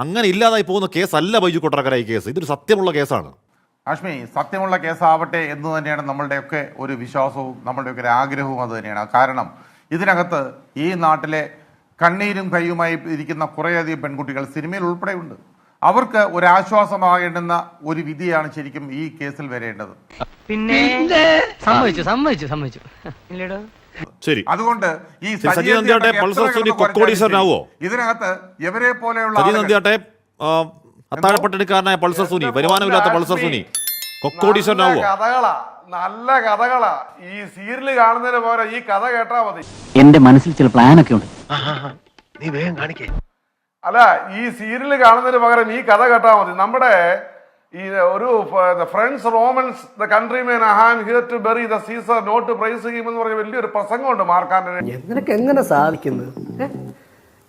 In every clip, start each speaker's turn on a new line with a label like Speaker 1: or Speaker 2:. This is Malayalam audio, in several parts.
Speaker 1: അങ്ങനെ ഇല്ലാതായി പോകുന്ന കേസല്ല ബൈജു കൊട്ടാരക്കര ഈ കേസ്. ഇതൊരു സത്യമുള്ള കേസാണ്.
Speaker 2: ആഷ്മി, സത്യമുള്ള കേസാവട്ടെ എന്ന് തന്നെയാണ് നമ്മളുടെയൊക്കെ ഒരു വിശ്വാസവും നമ്മളുടെയൊക്കെ ഒരു ആഗ്രഹവും അത് തന്നെയാണ്. കാരണം ഇതിനകത്ത് ഈ നാട്ടിലെ കണ്ണീരും കയ്യുമായി ഇരിക്കുന്ന കുറേയധികം പെൺകുട്ടികൾ സിനിമയിൽ ഉൾപ്പെടെയുണ്ട്. അവർക്ക് ഒരു ആശ്വാസമാകേണ്ടുന്ന ഒരു വിധിയാണ് ശരിക്കും ഈ കേസിൽ വരേണ്ടത്.
Speaker 3: പിന്നെ സമ്മതിച്ചു
Speaker 1: ശരി,
Speaker 2: അതുകൊണ്ട് ഈ
Speaker 1: സജി നന്ദിയാട്ടെ പൾസർ സുനി കൊക്കോടീശ്വരനാവോ?
Speaker 2: ഇതിനകത്ത് ഇവരെ പോലെയുള്ള
Speaker 1: സജി നന്ദിയാട്ടെ അത്താഴപ്പട്ടിണിക്കാരനായ പൾസർ സുനി, വരുമാനമില്ലാത്ത പൾസർ സുനി കൊക്കോടീശ്വരനാവോ?
Speaker 4: കഥകളാ, നല്ല കഥകളാ. ഈ സീരിയല് കാണുന്നതിന് പോലെ ഈ കഥ കേട്ടാ മതി.
Speaker 5: എന്റെ മനസ്സിൽ ചില പ്ലാനൊക്കെ ഉണ്ട്.
Speaker 4: നീ വേഗം കാണിക്കേ. അല്ല, ഈ സീരിയല് കാണുന്നതിന് പകരം ഈ കഥ കേട്ടാ മതി. നമ്മുടെ ഈ ഒരു friends Romans the countrymen I am here to bury the Caesar not praise him എന്ന് പറഞ്ഞ വലിയൊരു പ്രസംഗമുണ്ട് മാർക്കാന്റെ.
Speaker 6: നിനക്ക് എങ്ങനെ സാധിക്കുന്നത്?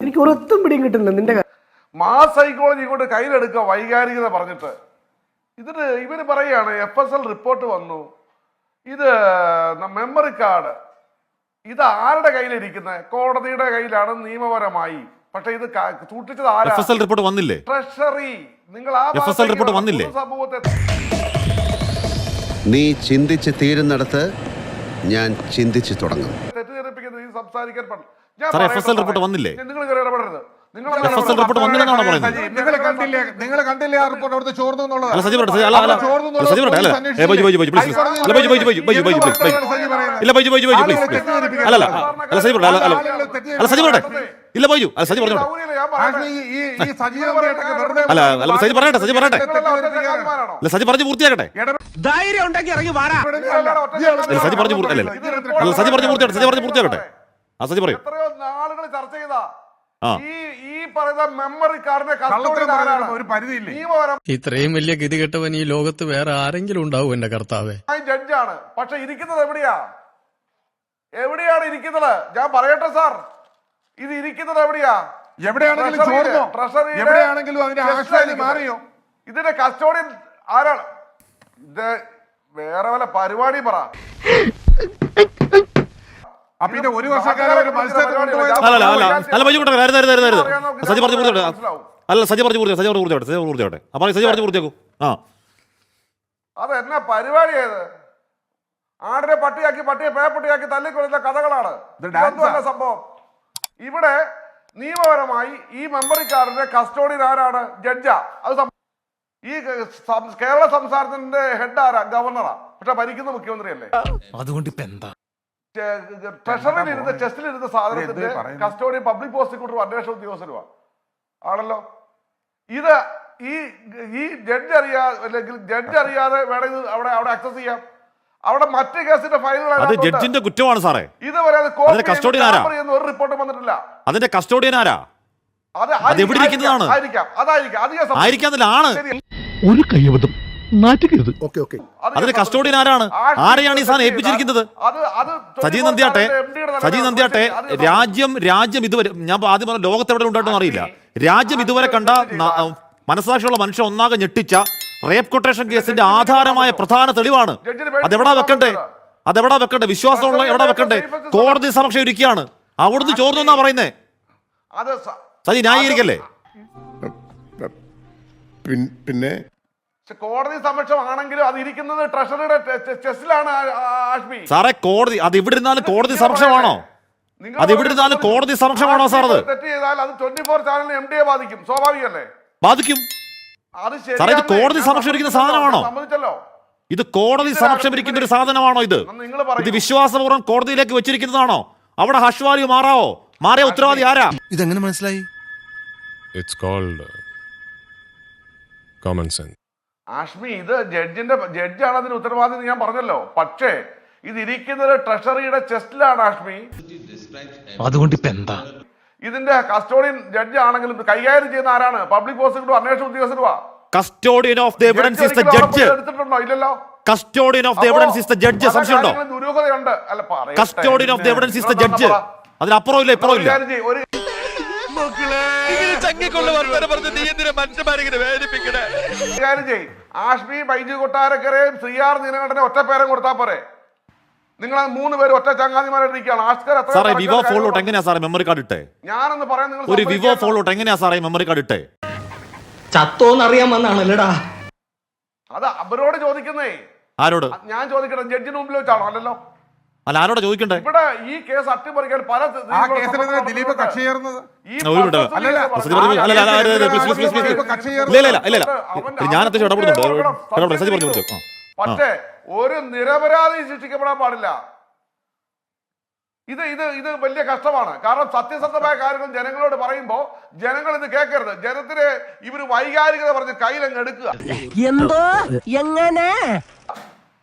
Speaker 6: എനിക്ക് ഒരൊത്തും പിടിയും കിട്ടുന്നില്ല നിന്റെ
Speaker 4: മാസ് സൈക്കോളജി കൊണ്ട് കയ്യിലെടുക്കുക വൈകാരികത പറഞ്ഞിട്ട്. ഇതിന് ഇവര് പറയാണ് FSL റിപ്പോർട്ട് വന്നു, ഇത് മെമ്മറി കാർഡ് ഇത് ആരുടെ കയ്യിലിരിക്കുന്നത്? കോടതിയുടെ കയ്യിലാണ് നിയമപരമായി. പക്ഷെ ഇത് സൂക്ഷിച്ചത് ആരാ?
Speaker 1: FSL റിപ്പോർട്ട് വന്നില്ലേ?
Speaker 4: ട്രഷറി. നിങ്ങൾ ആ
Speaker 1: FSL റിപ്പോർട്ട് വന്നില്ലേ?
Speaker 4: സമൂഹത്തെ
Speaker 7: നീ ചിന്തിച്ച് തീരുന്നിടത്ത് ഞാൻ ചിന്തിച്ചു തുടങ്ങും.
Speaker 4: തെറ്റിദ്ധരിപ്പിക്കുന്നത് ഈ സംസാരിക്കാൻ പാടില്ല.
Speaker 1: സാർ, FSL റിപ്പോർട്ട് വന്നില്ലേ?
Speaker 4: നിങ്ങൾ കയറി ഇടപെടരുത്.
Speaker 1: FSL റിപ്പോർട്ട് വന്നില്ലെന്നാണോ പറയുന്നത്?
Speaker 2: നിങ്ങൾ കണ്ടില്ലേ ആ റിപ്പോർട്ട് അവിടുത്തെ ചോർന്നു എന്നുള്ളത്?
Speaker 1: അല്ല സജി പറയട്ടെ, അല്ല സജി പറയട്ടെ, അല്ല ബൈജു പ്ലീസ്, അല്ല ബൈജു പ്ലീസ്, ഇല്ല ബൈജു പ്ലീസ്, അല്ല സജി പറയട്ടെ, അല്ല സജി പറയട്ടെ, ഇല്ല ബൈജു, അല്ല സജി പറഞ്ഞോട്ടെ, അല്ല സജി പറയട്ടെ, അല്ല സജി പറഞ്ഞു പൂർത്തിയാക്കട്ടെ,
Speaker 3: ധൈര്യം ഉണ്ടെങ്കിൽ ഇറങ്ങി വാടാ.
Speaker 1: സജി പറഞ്ഞു പൂർത്തിയാക്കട്ടെ. ആ സജി പറയൂ.
Speaker 4: എത്രയോ നാളുകൾ ചർച്ച ചെയ്താ
Speaker 1: ആ
Speaker 4: ഈ പറയുന്ന മെമ്മറി കാർഡിനെ
Speaker 2: ഒരു പരിധിയില്ലേ?
Speaker 8: ഇത്രയും വലിയ ഗതികെട്ടവൻ ഈ ലോകത്ത് വേറെ ആരെങ്കിലും ഉണ്ടാവും എന്റെ കർത്താവേ?
Speaker 4: ജഡ്ജാണ്. പക്ഷെ ഇരിക്കുന്നത് എവിടെയാണ് ഇരിക്കുന്നത്? ഞാൻ പറയട്ടെ സാർ, ഇത് ഇരിക്കുന്നത്
Speaker 2: എവിടെയാണെങ്കിലും ചോർന്നോ? എവിടെയാണെങ്കിലും അതിന്റെ ആശ്വാസം മാറിയോ?
Speaker 4: ഇതിന്റെ കസ്റ്റോഡിയൻ ആരാണ്? ഇത് വേറെ വല്ല പരിപാടി പറ.
Speaker 2: അപ്പൊ ഇത് ഒരു വർഷക്കാലം ഒരു മത്സരത്തിൽ
Speaker 1: അല്ല ബൈജു കൊട്ടാരക്കര സജി പറഞ്ഞു പൂർത്തിയാക്കട്ടെ. അല്ല സജി പറഞ്ഞു പൂർത്തിയാക്കട്ടെ. അപ്പൊ സജി പറഞ്ഞു പൂർത്തിയാക്കും. ആ
Speaker 4: അത് എന്നാ പരിപാടിയത്? ആടിനെ പട്ടിയെ പേപ്പട്ടിയാക്കി തല്ലിക്കൊള്ളുന്ന കഥകളാണ്. ഇതൊന്നുമല്ല സംഭവം. ഇവിടെ നിയമപരമായി ഈ മെമ്മറി കാർഡിന്റെ കസ്റ്റോഡിയൻ ആരാണ്? ജഡ്ജാ. അത് ഈ കേരള സംസ്ഥാനത്തിന്റെ ഹെഡ് ആരാ? ഗവർണറാ. പക്ഷെ ഭരിക്കുന്ന മുഖ്യമന്ത്രിയല്ലേ. അതുകൊണ്ട് ഇപ്പൊ എന്താ ട്രഷറിയിലിരുന്ന് ചെസ്റ്റിലിരുന്ന സാധനത്തിന്റെ കസ്റ്റോഡിയൻ പബ്ലിക് പ്രോസിക്യൂട്ടർ അന്വേഷണ ഉദ്യോഗസ്ഥരുവാ ആണല്ലോ. ഇത് ഈ ജഡ്ജ് അറിയാതെ വേണമെങ്കിൽ അവിടെ ആക്സസ് ചെയ്യാം. അവിടെ മറ്റ് കേസിന്റെ ഫയലുകൾ
Speaker 1: ജഡ്ജിന്റെ കുറ്റമാണ് സാറേ.
Speaker 4: ഇതുവരെ
Speaker 1: കസ്റ്റോഡിയൻ ആരാ?
Speaker 4: ഒരു റിപ്പോർട്ടും വന്നിട്ടില്ല.
Speaker 1: അതിന്റെ കസ്റ്റോഡിയൻ ആരാ? അത് എവിടെ ഇരിക്കുന്നതാണ്? ആയിരിക്കാന്നില്ലാണ്. ഒരു കയ്യബദ്ധം നാറ്റുകരുത്. അതിന്റെ കസ്റ്റോഡിയൻ ആരാണ്? ആരെയാണ് ഈ സാധനം ഏൽപ്പിച്ചിരിക്കുന്നത്? സജി നന്ദിയാട്ടെ രാജ്യം ഇതുവരെ, ഞാൻ ആദ്യം പറഞ്ഞ ലോകത്ത് എവിടെ ഉണ്ടായിട്ടൊന്നും അറിയില്ല, രാജ്യം ഇതുവരെ കണ്ട മനസ്സാക്ഷിയുള്ള മനുഷ്യൻ ഒന്നാകെ ഞെട്ടിച്ച റേപ്പ് കൊട്ടേഷൻ കേസിന്റെ ആധാരമായ പ്രധാന തെളിവാണ്. അതെവിടാ വെക്കണ്ടേ? വിശ്വാസമുള്ള എവിടെ വെക്കണ്ടേ? കോടതി സമക്ഷം ഇരിക്കുകയാണ്. അവിടുന്ന് ചോർന്നു എന്നാ പറയുന്നേ. സജി ന്യായീകരിക്കല്ലേ?
Speaker 7: പിന്നെ
Speaker 4: കോടതി സമക്ഷമാണെങ്കിലും അത് ഇരിക്കുന്നത് ട്രഷറിയുടെ ചെസ്റ്റിലാണ് ആഷ്മി.
Speaker 1: സാറേ, കോടതി അത് ഇവിടെ ഇരുന്നാലും കോടതി സമക്ഷമാണോ? അത് ഇവിടെ ഇരുന്നാലും കോടതി സമക്ഷമാണോ സാർ? അത്
Speaker 4: തെറ്റ് ചെയ്താൽ അത് 24 ചാനലിന് MD ബാധിക്കും. സ്വാഭാവികല്ലേ?
Speaker 1: ബാധിക്കും. സാറേ, ഇത് കോടതി സമക്ഷം ഇരിക്കുന്ന സാധനമാണോ? ഇത് കോടതി സമക്ഷം ഇരിക്കുന്ന ഒരു സാധനമാണോ? ഇത് വിശ്വാസപൂർവ്വം കോടതിയിലേക്ക് വെച്ചിരിക്കുന്നതാണോ? അവിടെ ഹഷ് വാല്യൂ മാറിയ ഉത്തരവാദി ആരാ?
Speaker 7: ഇതെങ്ങനെ മനസ്സിലായി?
Speaker 8: It's called common sense.
Speaker 4: Ashmi, ഇത് ജഡ്ജാണ് അതിന് ഉത്തരവാദി എന്ന് ഞാൻ പറഞ്ഞല്ലോ. പക്ഷേ ഇത് ഇരിക്കുന്നത് ട്രഷറിയുടെ ചെസ്റ്റിലാണ് ആഷ്മി.
Speaker 8: അതുകൊണ്ട് ഇപ്പൊ എന്താ?
Speaker 4: ഇതിന്റെ കസ്റ്റോഡിയൻ ജഡ്ജ് ആണെങ്കിലും കൈകാര്യം ചെയ്യുന്ന ആരാണ്? പബ്ലിക് പ്രോസിക്യൂട്ടർ അന്വേഷണ ഉദ്യോഗസ്ഥരുവാ.
Speaker 1: Custodian of the evidence is the judge.
Speaker 4: എടുത്തിട്ടുണ്ടോ? ഇല്ലല്ലോ.
Speaker 1: Custodian of the evidence is the judge. സംശയമുണ്ടോ?
Speaker 4: ദുരൂഹതയുണ്ട്. അല്ല,
Speaker 1: custodian of the evidence is the judge. അതിനപ്പുറം ഇല്ല, ഇപ്പുറം ഇല്ല.
Speaker 4: ആഷ്മി, ബൈജു കൊട്ടാരക്കരയും CR നീലകണ്ഠനെ ഒറ്റ പേരും കൊടുത്താൽ പോരെ? നിങ്ങൾ 3 പേര് ഒറ്റ ചങ്ങാതിമാരായിട്ടിരിക്കുകയാണ്.
Speaker 1: സാറേ, വിവോ ഫോളോട്ട് എങ്ങനെയാ സാറേ മെമ്മറി കാർഡ് ഇട്ടേ?
Speaker 4: ഞാനൊന്ന് പറയാൻ,
Speaker 1: ഒരു വിവോ ഫോളോട്ട് എങ്ങനെയാ സാറേ മെമ്മറി കാർഡ് ഇട്ടേ?
Speaker 3: ചത്തോന്നറിയാൻ വന്നാണല്ലോടാ.
Speaker 4: അത് അവരോട് ചോദിക്കുന്നേ.
Speaker 1: ആരോട്?
Speaker 4: ഞാൻ ചോദിക്കട്ടെ, ജഡ്ജിന് മുമ്പിൽ വെച്ചാണോ? അല്ലല്ലോ.
Speaker 1: അല്ല, ആരോടാ ചോദിക്കണ്ടേ?
Speaker 4: ഇവിടെ ഈ കേസ് അട്ടിമറിക്കാൻ പല
Speaker 2: ആ കേസിലെതിരെ ദിലീപ് കക്ഷി ചേർന്നത്
Speaker 1: ഞാൻ അത്യാവശ്യം ഇടപെടുന്നുണ്ട്. സജി പറഞ്ഞു.
Speaker 4: പക്ഷേ ഒരു നിരപരാധി ശിക്ഷിക്കപ്പെടാൻ പാടില്ല. ഇത് വലിയ കഷ്ടമാണ്. കാരണം സത്യസന്ധമായ കാര്യങ്ങൾ ജനങ്ങളോട് പറയുമ്പോൾ ജനങ്ങൾ ഇത് കേൾക്കരുത്. ജനത്തിന് ഇവര് വൈകാരികത പറഞ്ഞ് കയ്യിലങ്ങ് എടുക്കുക.
Speaker 3: എന്തോ എങ്ങനെ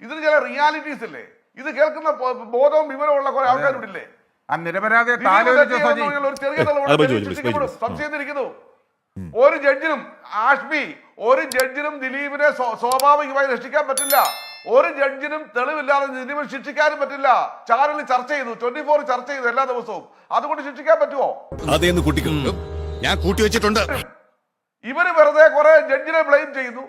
Speaker 4: ഇതിന് ചില റിയാലിറ്റീസ് ഇല്ലേ? ഇത് കേൾക്കുന്ന ബോധവും വിവരമുള്ള കുറെ ആൾക്കാരില്ലേ?
Speaker 2: ആ നിരപരാധിയെ
Speaker 4: ഒരു ചെറിയ സംശയിച്ചിരിക്കുന്നു. ഒരു ജഡ്ജിനും ഒരു ജഡ്ജിനും ദിലീപിനെ സ്വാഭാവികമായി രക്ഷിക്കാൻ പറ്റില്ല. ഒരു ജഡ്ജിനും തെളിവില്ലാതെ ദിലീപിനെ ശിക്ഷിക്കാനും പറ്റില്ല. ചാനലിൽ ചർച്ച ചെയ്തു, 24 ചർച്ച ചെയ്തു എല്ലാ ദിവസവും. അതുകൊണ്ട് ശിക്ഷിക്കാൻ പറ്റുമോ?
Speaker 7: അതേന്ന് കുട്ടിക്കും ഞാൻ കൂട്ടി വെച്ചിട്ടുണ്ട്.
Speaker 4: ഇവര് വെറുതെ കുറെ ജഡ്ജിനെ ബ്ലെയിം ചെയ്യുന്നു.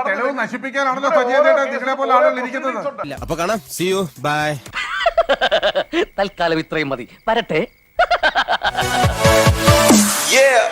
Speaker 2: തെളിവ് നശിപ്പിക്കാനാണല്ലോ സജീവമായിട്ട് നിങ്ങളെ പോലെ ആളുകൾ ഇരിക്കുന്നത്.
Speaker 7: അപ്പൊ കാണാം. See you bye.
Speaker 3: തൽക്കാലം ഇത്രയും മതി. വരട്ടെ.
Speaker 9: Yeah.